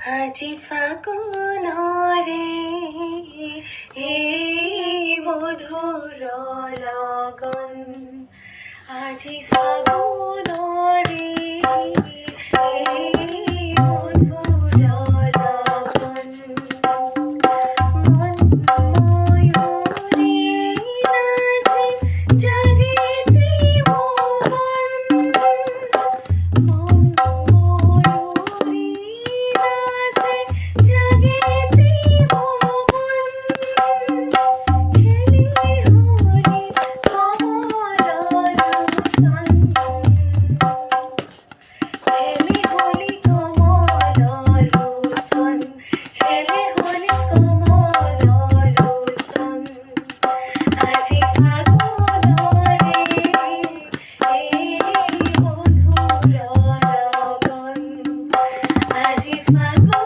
আজি ফাগুনরে এই মধুর লগন, আজি ফাগুনরে এই মধুর লগন। মন ময়ূরী নাচে জাগে ত্রিভুবন, মন ময়ূরী নাচে জাগে ত্রিভুবন। খেলি হলি কমল লোচন, খেলি হলি কমল লোচন, খেলি হলি কমল লোচন। আজি ফাগুনরে এই মধুর লগন, আজি ফাগুন